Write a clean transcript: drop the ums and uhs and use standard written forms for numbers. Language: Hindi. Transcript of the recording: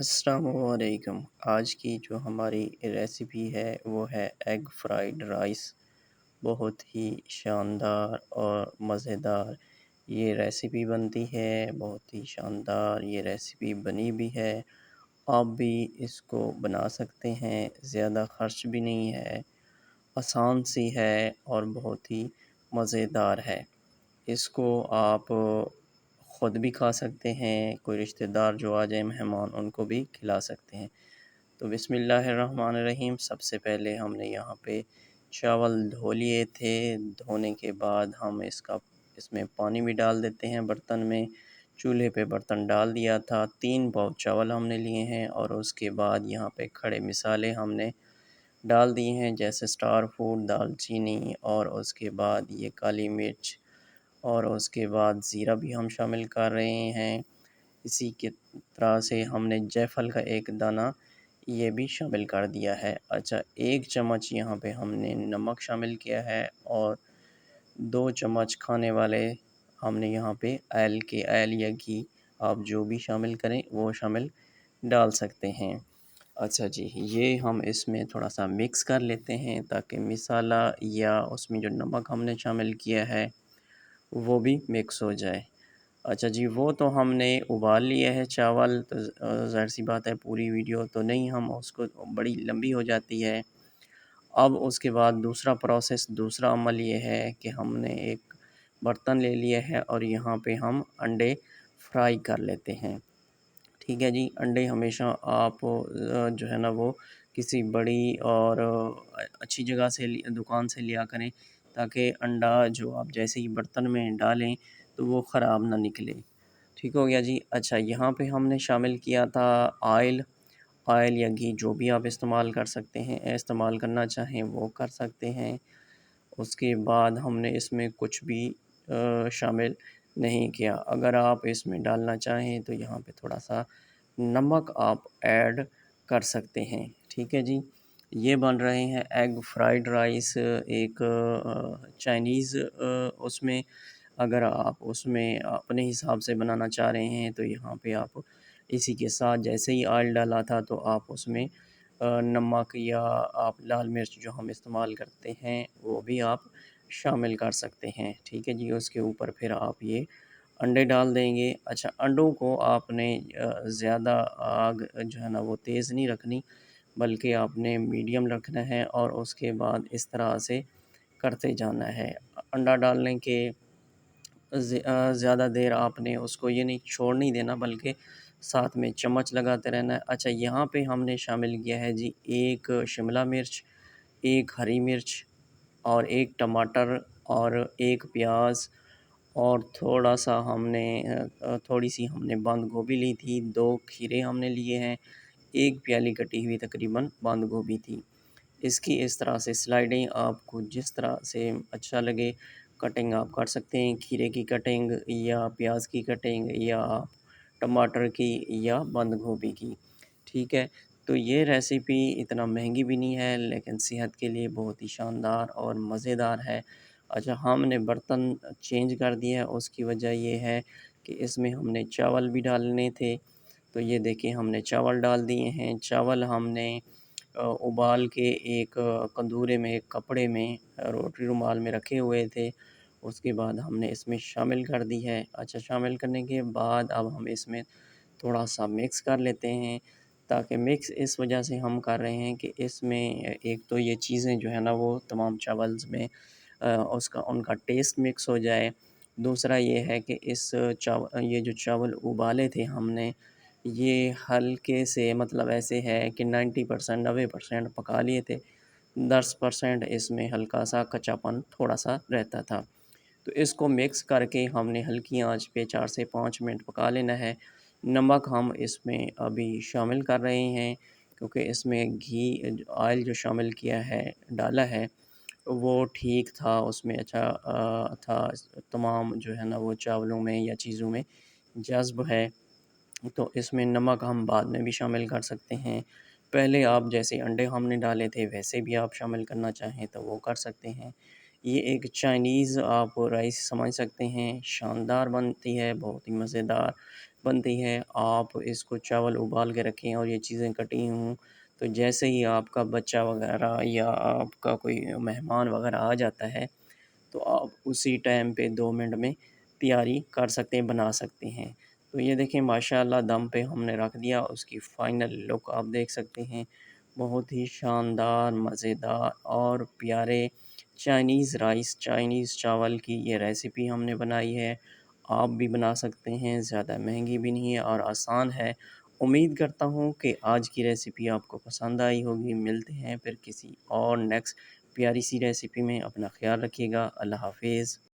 अस्सलामुअलैकुम। आज की जो हमारी रेसिपी है वो है एग फ्राइड राइस। बहुत ही शानदार और मज़ेदार ये रेसिपी बनती है। बहुत ही शानदार ये रेसिपी बनी भी है। आप भी इसको बना सकते हैं। ज़्यादा ख़र्च भी नहीं है, आसान सी है और बहुत ही मज़ेदार है। इसको आप ख़ुद भी खा सकते हैं, कोई रिश्तेदार जो आ जाए मेहमान उनको भी खिला सकते हैं। तो बिस्मिल्लाहिर्रहमानिर्रहीम। सबसे पहले हमने यहाँ पे चावल धो लिए थे। धोने के बाद हम इसमें पानी भी डाल देते हैं बर्तन में। चूल्हे पे बर्तन डाल दिया था। 3 पाव चावल हमने लिए हैं और उसके बाद यहाँ पे खड़े मसाले हमने डाल दिए हैं, जैसे स्टार फूड, दालचीनी और उसके बाद ये काली मिर्च और उसके बाद ज़ीरा भी हम शामिल कर रहे हैं। इसी के तरह से हमने जायफल का एक दाना ये भी शामिल कर दिया है। अच्छा, 1 चम्मच यहाँ पे हमने नमक शामिल किया है और 2 चम्मच खाने वाले हमने यहाँ पे ऑयल या घी, आप जो भी शामिल करें वो शामिल डाल सकते हैं। अच्छा जी, ये हम इसमें थोड़ा-सा मिक्स कर लेते हैं ताकि मसाला या उसमें जो नमक हमने शामिल किया है वो भी मिक्स हो जाए। अच्छा जी, वो तो हमने उबाल लिया है चावल, तो ज़ाहिर-सी बात है पूरी वीडियो तो नहीं, हम उसको बड़ी लंबी हो जाती है। अब उसके बाद दूसरा अमल ये है कि हमने एक बर्तन ले लिया है और यहाँ पे हम अंडे फ्राई कर लेते हैं। ठीक है जी, अंडे हमेशा आप जो है ना वो किसी बड़ी और अच्छी जगह से दुकान से लिया करें, ताकि अंडा जो आप जैसे ही बर्तन में डालें तो वो ख़राब ना निकले। ठीक हो गया जी। अच्छा, यहाँ पे हमने शामिल किया था ऑयल। ऑयल या घी जो भी आप इस्तेमाल कर सकते हैं, इस्तेमाल करना चाहें वो कर सकते हैं। उसके बाद हमने इसमें कुछ भी शामिल नहीं किया। अगर आप इसमें डालना चाहें तो यहाँ पे थोड़ा-सा नमक आप ऐड कर सकते हैं। ठीक है जी। ये बन रहे हैं एग फ्राइड राइस, एक चाइनीज़ उसमें। अगर आप उसमें अपने हिसाब से बनाना चाह रहे हैं तो यहाँ पे आप इसी के साथ जैसे ही ऑयल डाला था तो आप उसमें नमक या आप लाल मिर्च जो हम इस्तेमाल करते हैं वो भी आप शामिल कर सकते हैं। ठीक है जी। उसके ऊपर फिर आप ये अंडे डाल देंगे। अच्छा, अंडों को आपने ज़्यादा आग जो है ना वो तेज़ नहीं रखनी, बल्कि आपने मीडियम रखना है और उसके बाद इस तरह से करते जाना है। अंडा डालने के ज़्यादा देर आपने उसको ये नहीं छोड़ नहीं देना, बल्कि साथ में चम्मच लगाते रहना है। अच्छा, यहाँ पे हमने शामिल किया है जी 1 शिमला मिर्च, 1 हरी मिर्च और 1 टमाटर और 1 प्याज़ और थोड़ी-सी हमने बंद गोभी ली थी, 2 खीरे हमने लिए हैं, 1 प्याली कटी हुई तकरीबन बंद गोभी थी। इसकी इस तरह से स्लाइडिंग आपको जिस तरह से अच्छा लगे कटिंग आप कर सकते हैं। खीरे की कटिंग या प्याज की कटिंग या टमाटर की या बंद गोभी की। ठीक है, तो ये रेसिपी इतना महंगी भी नहीं है, लेकिन सेहत के लिए बहुत ही शानदार और मज़ेदार है। अच्छा, हमने बर्तन चेंज कर दिया है, उसकी वजह ये है कि इसमें हमने चावल भी डालने थे। तो ये देखिए, हमने चावल डाल दिए हैं। चावल हमने उबाल के एक कंदूरे में, एक कपड़े में, रोटी रुमाल में रखे हुए थे। उसके बाद हमने इसमें शामिल कर दी है। अच्छा, शामिल करने के बाद अब हम इसमें थोड़ा-सा मिक्स कर लेते हैं, ताकि मिक्स इस वजह से हम कर रहे हैं कि इसमें एक तो ये चीज़ें जो है ना वो तमाम चावल्स में उसका उनका टेस्ट मिक्स हो जाए। दूसरा ये है कि ये जो चावल उबाले थे हमने, ये हल्के से, मतलब ऐसे है कि 90% 90% पका लिए थे। 10% इसमें हल्का-सा कच्चापन थोड़ा-सा रहता था। तो इसको मिक्स करके हमने हल्की आंच पे 4 से 5 मिनट पका लेना है। नमक हम इसमें अभी शामिल कर रहे हैं, क्योंकि इसमें ऑयल जो शामिल किया है, डाला है, वो ठीक था, उसमें अच्छा था, तमाम जो है ना वो चावलों में या चीज़ों में जज़्ब है। तो इसमें नमक हम बाद में भी शामिल कर सकते हैं। पहले आप जैसे अंडे हमने डाले थे वैसे भी आप शामिल करना चाहें तो वो कर सकते हैं। ये एक चाइनीज़ आप राइस समझ सकते हैं, शानदार बनती है, बहुत ही मज़ेदार। बनती है, आप इसको चावल उबाल के रखें और ये चीज़ें कटी हों, तो जैसे ही आपका बच्चा वग़ैरह या आपका कोई मेहमान वग़ैरह आ जाता है, तो आप उसी टाइम पे 2 मिनट में तैयारी कर सकते हैं, बना सकते हैं। तो ये देखें माशाअल्लाह दम पे हमने रख दिया, उसकी फ़ाइनल लुक आप देख सकते हैं। बहुत ही शानदार, मज़ेदार और प्यारे चाइनीज़ राइस, चाइनीज़ चावल की ये रेसिपी हमने बनाई है। आप भी बना सकते हैं, ज़्यादा महँगी भी नहीं है और आसान है। उम्मीद करता हूँ कि आज की रेसिपी आपको पसंद आई होगी। मिलते हैं फिर किसी और नेक्स्ट प्यारी सी रेसिपी में। अपना ख़्याल रखिएगा। अल्लाह हाफ़िज़।